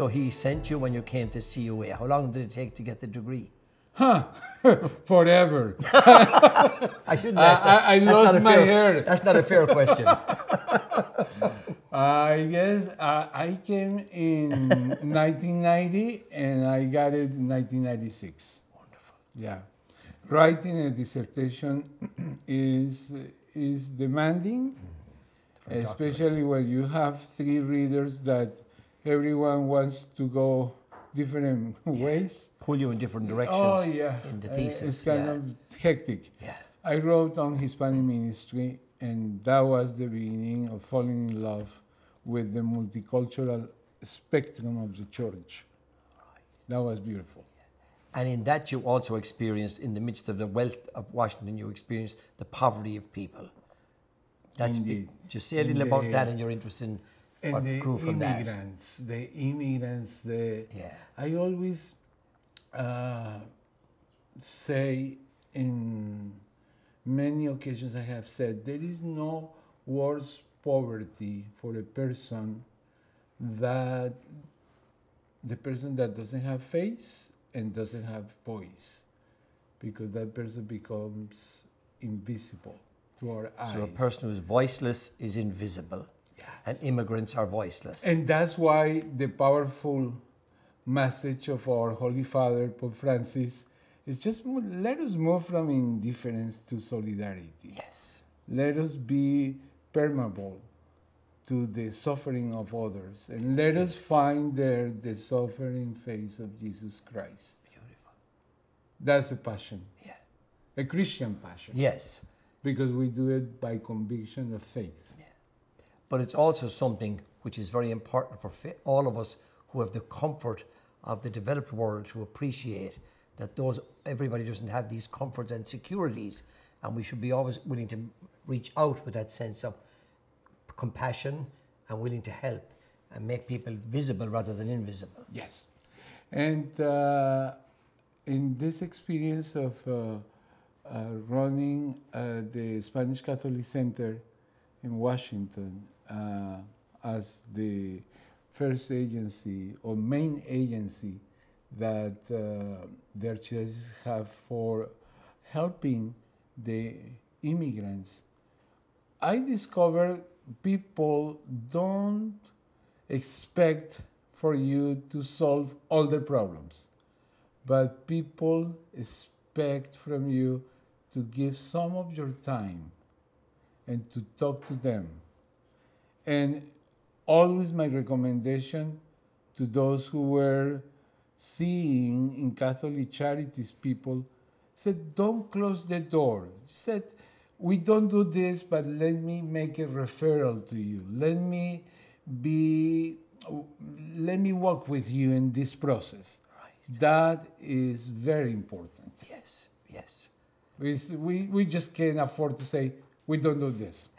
So he sent you when you came to CUA. How long did it take to get the degree? Forever. I shouldn't ask that. I lost my hair. That's not a fair question. I guess I came in 1990 and I got it in 1996. Wonderful. Yeah. Writing a dissertation is demanding, especially when you have 3 readers that everyone wants to go different ways. Pull you in different directions. Oh, yeah. In the thesis. It's kind of hectic. Yeah. I wrote on Hispanic ministry, and that was the beginning of falling in love with the multicultural spectrum of the church. Right. That was beautiful. And in that you also experienced, in the midst of the wealth of Washington, you experienced the poverty of people. That's Indeed. Just say a little about that and your interest in what grew from that. The immigrants, Yeah. I always say, in many occasions I have said, there is no worse poverty for a person that the person that doesn't have face and doesn't have voice, because that person becomes invisible to our eyes. So a person who's voiceless is invisible. Yes. And immigrants are voiceless. And that's why the powerful message of our Holy Father, Pope Francis, is just let us move from indifference to solidarity. Yes. Let us be permeable to the suffering of others, and let us find there the suffering face of Jesus Christ. Beautiful. That's a passion. Yeah. A Christian passion. Yes. Because we do it by conviction of faith. Yeah. But it's also something which is very important for all of us who have the comfort of the developed world to appreciate that everybody doesn't have these comforts and securities, and we should be always willing to reach out with that sense of compassion and willing to help and make people visible rather than invisible. Yes. And in this experience of running the Spanish Catholic Center in Washington as the first agency or main agency that the archdiocese have for helping the immigrants, I discovered people don't expect for you to solve all their problems, but people expect from you to give some of your time and to talk to them. And always my recommendation to those who were seeing in Catholic Charities people said, don't close the door. Said, we don't do this, but let me make a referral to you. Let me walk with you in this process. Right. That is very important. Yes, yes. We just can't afford to say, we don't do this.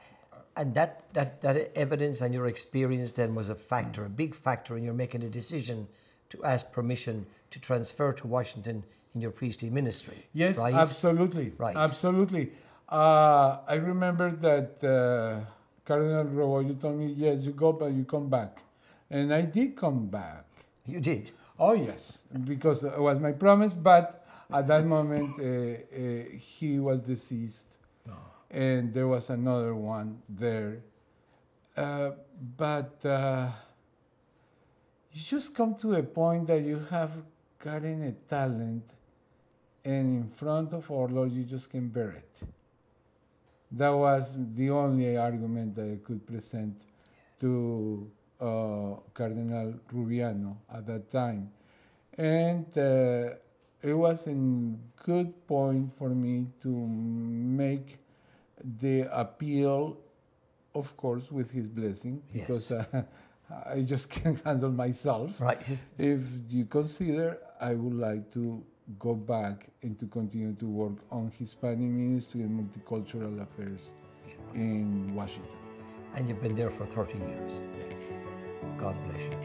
And that evidence and your experience then was a factor, a big factor in your making a decision to ask permission to transfer to Washington in your priestly ministry. Yes, right? Absolutely. Right. Absolutely. I remember that Cardinal Rebollo told me, yes, you go, but you come back. And I did come back. You did? Oh, yes, because it was my promise, but at that moment, he was deceased. Oh. And there was another one there. But you just come to a point that you have gotten a talent, and in front of our Lord, you just can't bear it. That was the only argument that I could present to Cardinal Rubiano at that time. And it was a good point for me to make the appeal, of course, with his blessing, because yes. I just can't handle myself. Right. If you consider, I would like to go back and to continue to work on Hispanic ministry and multicultural affairs in Washington. And you've been there for 30 years. Yes. God bless you.